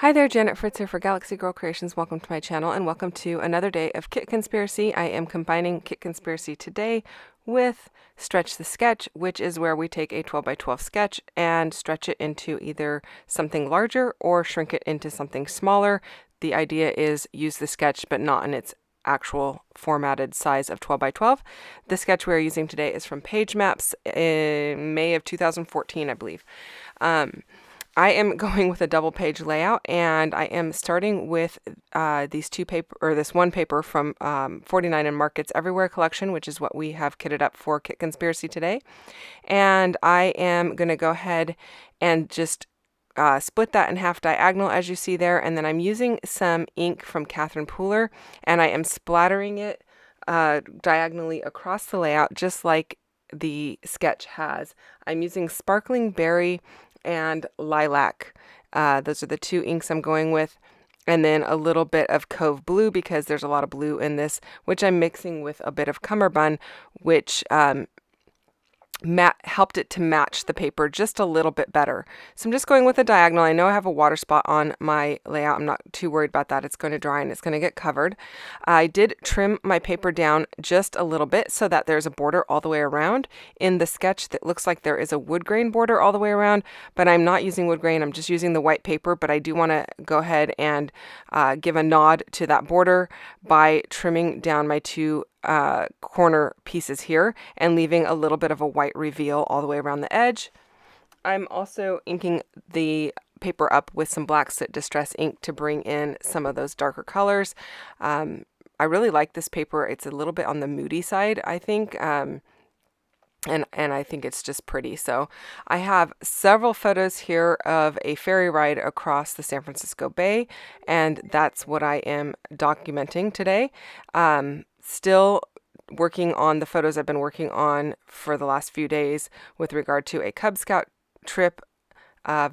Hi there, Janet Fritz here for Galaxy Girl Creations. Welcome to my channel and welcome to another day of Kit Conspiracy. I am combining Kit Conspiracy today with Stretch the Sketch, which is where we take a 12 by 12 sketch and stretch it into either something larger or shrink it into something smaller. The idea is use the sketch but not in its actual formatted size of 12 by 12. The sketch we're using today is from Page Maps in May of 2014, I believe. I am going with a double page layout, and I am starting with this one paper from 49 and Markets Everywhere collection, which is what we have kitted up for Kit Conspiracy today. And I am going to go ahead and just split that in half diagonal, as you see there, and then I'm using some ink from Catherine Pooler, and I am splattering it diagonally across the layout, just like the sketch has. I'm using Sparkling Berry and Lilac. Those are the two inks I'm going with. And then a little bit of Cove Blue, because there's a lot of blue in this, which I'm mixing with a bit of Cummerbund, which helped it to match the paper just a little bit better. So I'm just going with a diagonal. I know I have a water spot on my layout. I'm not too worried about that. It's going to dry and it's going to get covered. I did trim my paper down just a little bit so that there's a border all the way around. In the sketch, that looks like there is a wood grain border all the way around, but I'm not using wood grain. I'm just using the white paper, but I do want to go ahead and give a nod to that border by trimming down my two corner pieces here and leaving a little bit of a white reveal all the way around the edge. I'm also inking the paper up with some Black Soot Distress ink to bring in some of those darker colors. I really like this paper. It's a little bit on the moody side, I think. And I think it's just pretty. So I have several photos here of a ferry ride across the San Francisco Bay, and that's what I am documenting today. Still working on the photos I've been working on for the last few days with regard to a Cub Scout trip, a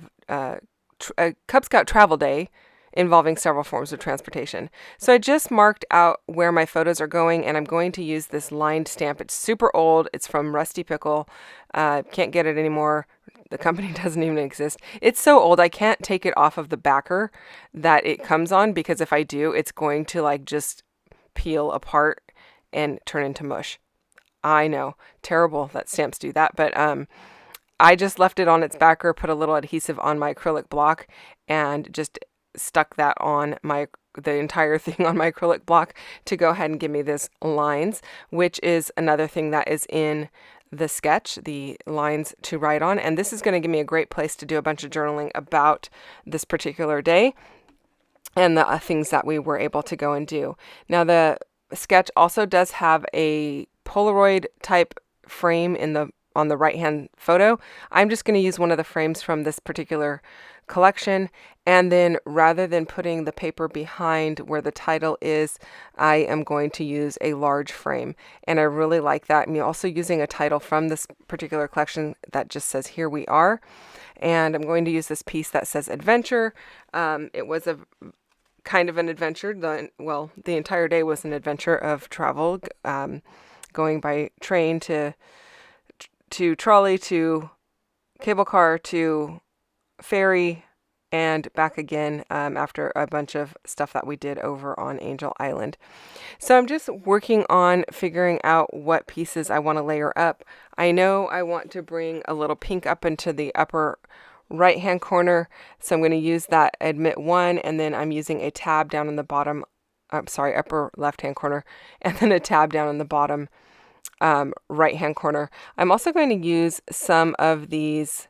Cub Scout travel day involving several forms of transportation. So I just marked out where my photos are going, and I'm going to use this lined stamp. It's super old. It's from Rusty Pickle. Can't get it anymore. The company doesn't even exist. It's so old I can't take it off of the backer that it comes on, because if I do, it's going to just peel apart and turn into mush. I know, terrible that stamps do that, but I just left it on its backer, put a little adhesive on my acrylic block, and just stuck that on the entire thing on my acrylic block to go ahead and give me this lines, which is another thing that is in the sketch, the lines to write on. And this is going to give me a great place to do a bunch of journaling about this particular day and the things that we were able to go and do. Now, the sketch also does have a Polaroid type frame on the right hand photo. I'm just going to use one of the frames from this particular collection, and then rather than putting the paper behind where the title is, I am going to use a large frame, and I really like that. I'm also using a title from this particular collection that just says "Here We Are," and I'm going to use this piece that says "Adventure." It was a kind of an adventure. The entire day was an adventure of travel, going by train to trolley to cable car to ferry and back again, after a bunch of stuff that we did over on Angel Island. So I'm just working on figuring out what pieces I want to layer up. I know I want to bring a little pink up into the upper right hand corner, so I'm going to use that Admit 1, and then I'm using a tab down in the bottom, upper left hand corner, and then a tab down in the bottom right hand corner. I'm also going to use some of these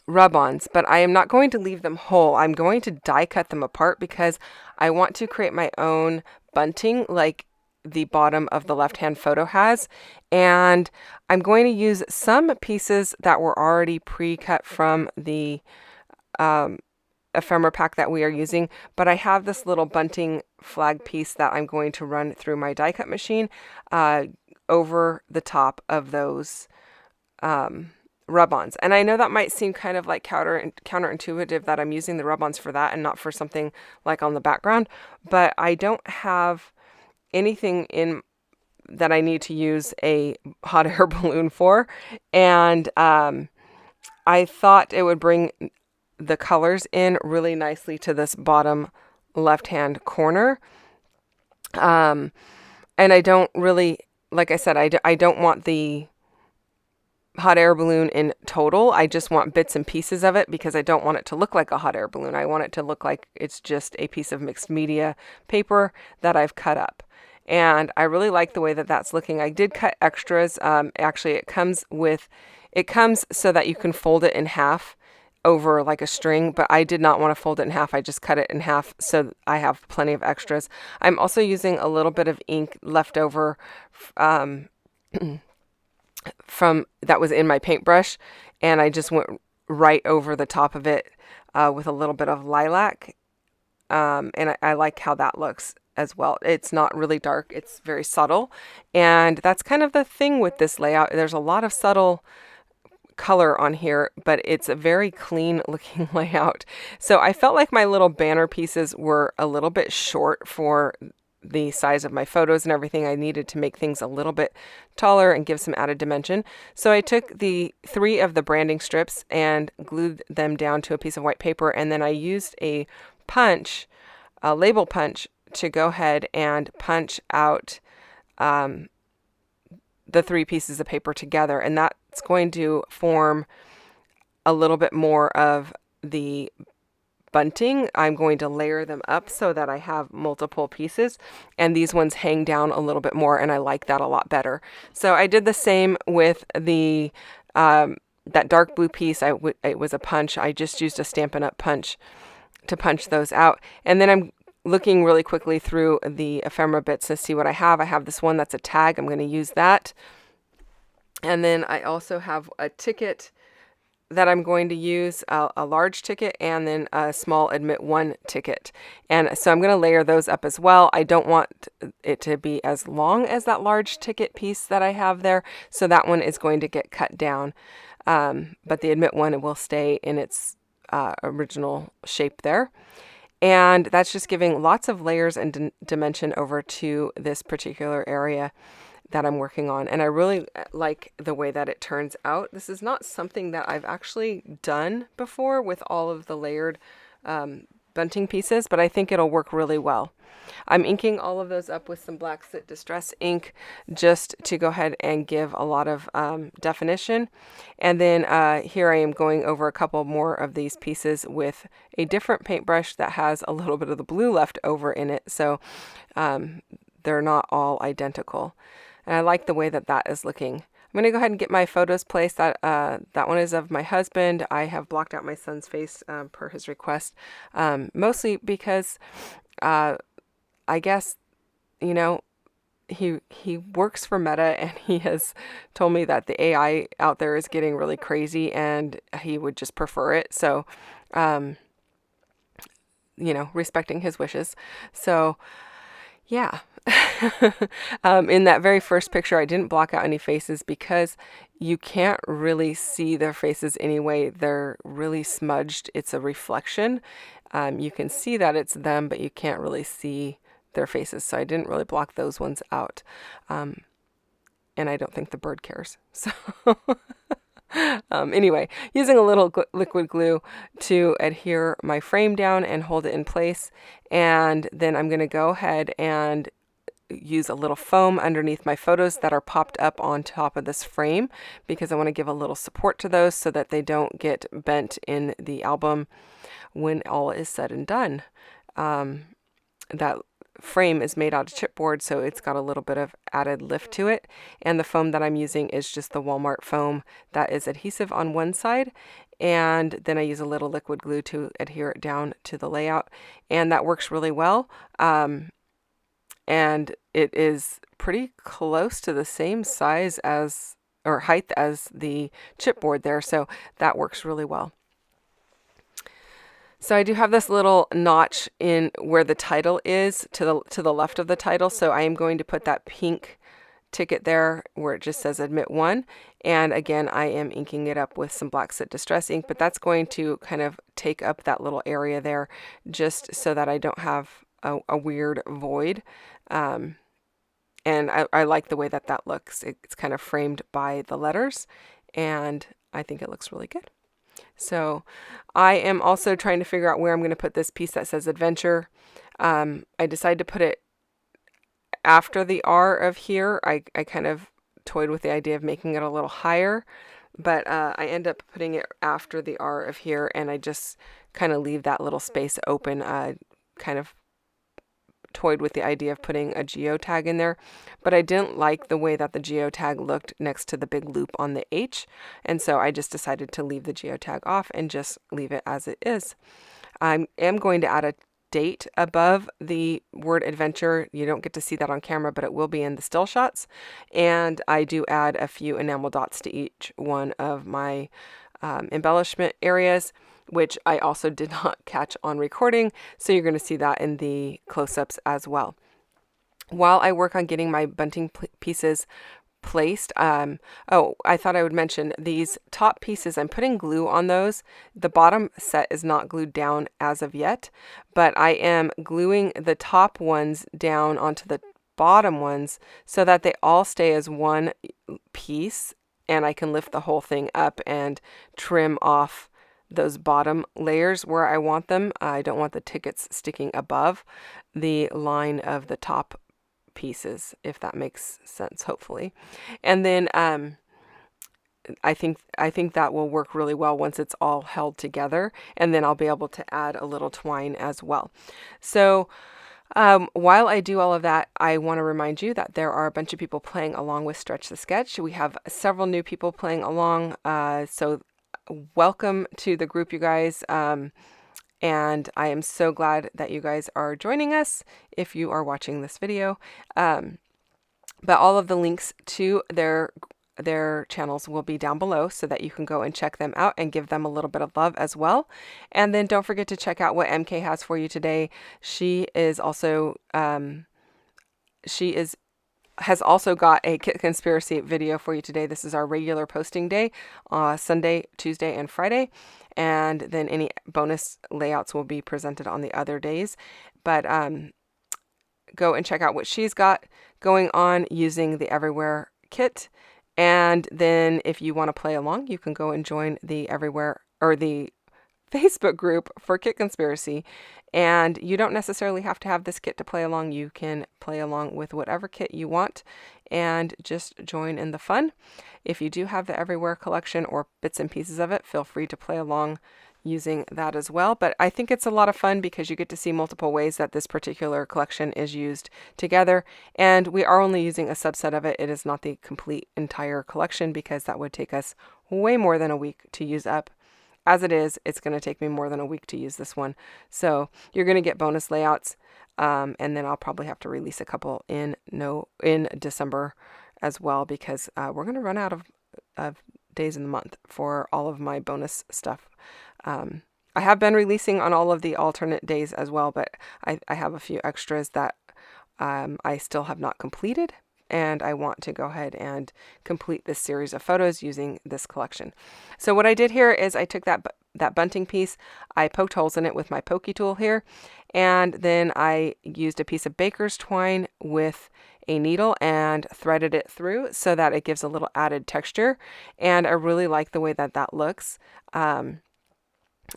rub-ons, but I am not going to leave them whole. I'm going to die cut them apart because I want to create my own bunting like the bottom of the left-hand photo has, and I'm going to use some pieces that were already pre-cut from the ephemera pack that we are using, but I have this little bunting flag piece that I'm going to run through my die cut machine over the top of those rub-ons. And I know that might seem kind of like counterintuitive that I'm using the rub-ons for that and not for something like on the background, but I don't have anything in that I need to use a hot air balloon for, and I thought it would bring the colors in really nicely to this bottom left-hand corner. And I don't really, like I said, I don't want the hot air balloon in total. I just want bits and pieces of it because I don't want it to look like a hot air balloon. I want it to look like it's just a piece of mixed media paper that I've cut up. And I really like the way that that's looking. I did cut extras. Actually, it comes so that you can fold it in half over like a string, but I did not want to fold it in half. I just cut it in half so I have plenty of extras. I'm also using a little bit of ink left over from that was in my paintbrush, and I just went right over the top of it with a little bit of lilac, and I like how that looks as well. It's not really dark, it's very subtle, and that's kind of the thing with this layout. There's a lot of subtle color on here, but it's a very clean looking layout. So I felt like my little banner pieces were a little bit short for the size of my photos and everything. I needed to make things a little bit taller and give some added dimension. So I took the 3 of the branding strips and glued them down to a piece of white paper, and then I used a label punch, to go ahead and punch out the 3 pieces of paper together, and that's going to form a little bit more of the bunting. I'm going to layer them up so that I have multiple pieces, and these ones hang down a little bit more, and I like that a lot better. So I did the same with the that dark blue piece. It was a punch. I just used a Stampin' Up! Punch to punch those out, and then I'm looking really quickly through the ephemera bits to see what I have. I have this one that's a tag. I'm going to use that. And then I also have a ticket that I'm going to use, a large ticket, and then a small admit 1 ticket. And so I'm going to layer those up as well. I don't want it to be as long as that large ticket piece that I have there, so that one is going to get cut down. But the admit 1 will stay in its original shape there. And that's just giving lots of layers and dimension over to this particular area that I'm working on. And I really like the way that it turns out. This is not something that I've actually done before with all of the layered bunting pieces, but I think it'll work really well. I'm inking all of those up with some Black Soot Distress ink just to go ahead and give a lot of definition. And then here I am going over a couple more of these pieces with a different paintbrush that has a little bit of the blue left over in it, so they're not all identical. And I like the way that that is looking. I'm going to go ahead and get my photos placed. That one is of my husband. I have blocked out my son's face per his request, mostly because I guess, you know, he works for Meta, and he has told me that the AI out there is getting really crazy, and he would just prefer it. So, you know, respecting his wishes. So, yeah. In that very first picture, I didn't block out any faces because you can't really see their faces anyway. They're really smudged. It's a reflection. You can see that it's them, but you can't really see their faces. So I didn't really block those ones out. And I don't think the bird cares. So anyway, using a little liquid glue to adhere my frame down and hold it in place. And then I'm going to go ahead and use a little foam underneath my photos that are popped up on top of this frame, because I want to give a little support to those so that they don't get bent in the album when all is said and done. That frame is made out of chipboard, so it's got a little bit of added lift to it, and the foam that I'm using is just the Walmart foam that is adhesive on one side, and then I use a little liquid glue to adhere it down to the layout, and that works really well. And it is pretty close to the same size as, or height as, the chipboard there, so that works really well. So I do have this little notch in where the title is, to the left of the title, so I am going to put that pink ticket there where it just says admit 1, and again I am inking it up with some Black Soot Distress ink, but that's going to kind of take up that little area there just so that I don't have a weird void. And I like the way that that looks. It's kind of framed by the letters, and I think it looks really good. So I am also trying to figure out where I'm going to put this piece that says adventure. I decided to put it after the R of here. I kind of toyed with the idea of making it a little higher, but I end up putting it after the R of here, and I just kind of leave that little space open. Kind of toyed with the idea of putting a geotag in there, but I didn't like the way that the geotag looked next to the big loop on the H, and so I just decided to leave the geotag off and just leave it as it is. I am going to add a date above the word adventure. You don't get to see that on camera, but it will be in the still shots. And I do add a few enamel dots to each one of my embellishment areas, which I also did not catch on recording. So you're going to see that in the close-ups as well. While I work on getting my bunting pieces placed. Oh, I thought I would mention these top pieces. I'm putting glue on those. The bottom set is not glued down as of yet, but I am gluing the top ones down onto the bottom ones so that they all stay as one piece, and I can lift the whole thing up and trim off those bottom layers where I want them. I don't want the tickets sticking above the line of the top pieces, if that makes sense, hopefully. And then I think that will work really well once it's all held together, and then I'll be able to add a little twine as well. So while I do all of that, I want to remind you that there are a bunch of people playing along with Stretch the Sketch. We have several new people playing along, so welcome to the group, you guys. And I am so glad that you guys are joining us if you are watching this video. But all of the links to their channels will be down below so that you can go and check them out and give them a little bit of love as well. And then don't forget to check out what MK has for you today. She is also has also got a Kit Conspiracy video for you today. This is our regular posting day, Sunday, Tuesday, and Friday. And then any bonus layouts will be presented on the other days. But go and check out what she's got going on using the Everywhere kit. And then if you want to play along, you can go and join the Everywhere or the Facebook group for Kit Conspiracy. And you don't necessarily have to have this kit to play along. You can play along with whatever kit you want and just join in the fun. If you do have the Everywhere collection or bits and pieces of it, feel free to play along using that as well. But I think it's a lot of fun because you get to see multiple ways that this particular collection is used together. And we are only using a subset of it. It is not the complete entire collection because that would take us way more than a week to use up. As it is, it's going to take me more than a week to use this one. So you're going to get bonus layouts, and then I'll probably have to release a couple in December as well because we're going to run out of days in the month for all of my bonus stuff. I have been releasing on all of the alternate days as well, but I have a few extras that I still have not completed. And I want to go ahead and complete this series of photos using this collection. So what I did here is I took that bunting piece, I poked holes in it with my pokey tool here, and then I used a piece of baker's twine with a needle and threaded it through so that it gives a little added texture. And I really like the way that looks.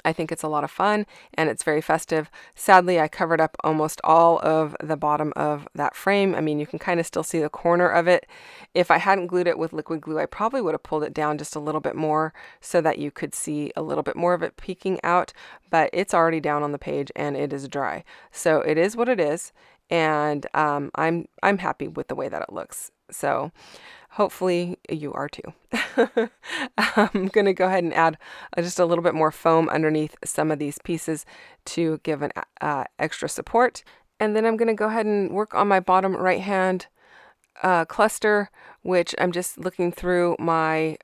I think it's a lot of fun and it's very festive. Sadly, I covered up almost all of the bottom of that frame. I mean, you can kind of still see the corner of it. If I hadn't glued it with liquid glue, I probably would have pulled it down just a little bit more so that you could see a little bit more of it peeking out, but it's already down on the page and it is dry. So it is what it is. And I'm happy with the way that it looks. So hopefully you are too. I'm going to go ahead and add just a little bit more foam underneath some of these pieces to give an extra support. And then I'm going to go ahead and work on my bottom right hand cluster, which I'm just looking through my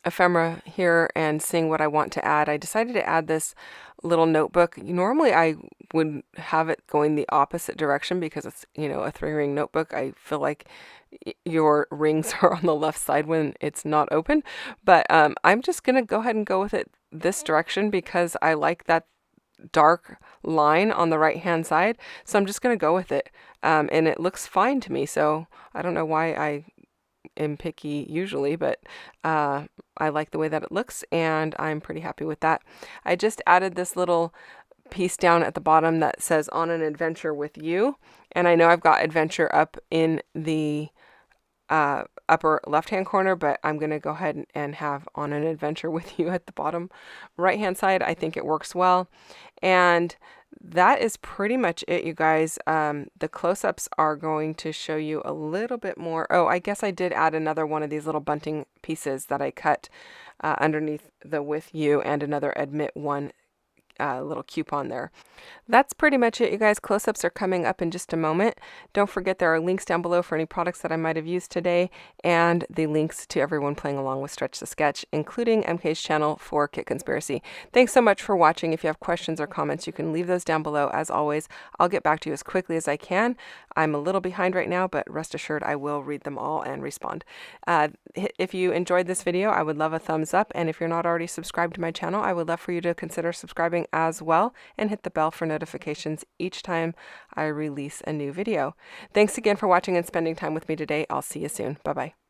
ephemera here and seeing what I want to add. I decided to add this little notebook. Normally I would have it going the opposite direction because it's, a 3-ring notebook. I feel like your rings are on the left side when it's not open, but I'm just going to go ahead and go with it this direction because I like that dark line on the right hand side. So I'm just going to go with it. And it looks fine to me. So I don't know why I am picky usually, but I like the way that it looks, and I'm pretty happy with that. I just added this little piece down at the bottom that says on an adventure with you, and I know I've got adventure up in the upper left hand corner, but I'm gonna go ahead and have on an adventure with you at the bottom right hand side. I think it works well, and that is pretty much it, you guys. The close-ups are going to show you a little bit more. Oh, I guess I did add another one of these little bunting pieces that I cut underneath the with you, and another admit one little coupon there. That's pretty much it, you guys. Close-ups are coming up in just a moment. Don't forget there are links down below for any products that I might have used today, and the links to everyone playing along with Stretch the Sketch, including MK's channel for Kit Conspiracy. Thanks so much for watching. If you have questions or comments, you can leave those down below. As always, I'll get back to you as quickly as I can. I'm a little behind right now, but rest assured I will read them all and respond. If you enjoyed this video, I would love a thumbs up, and if you're not already subscribed to my channel, I would love for you to consider subscribing as well, and hit the bell for notifications each time I release a new video. Thanks again for watching and spending time with me today. I'll see you soon. Bye-bye.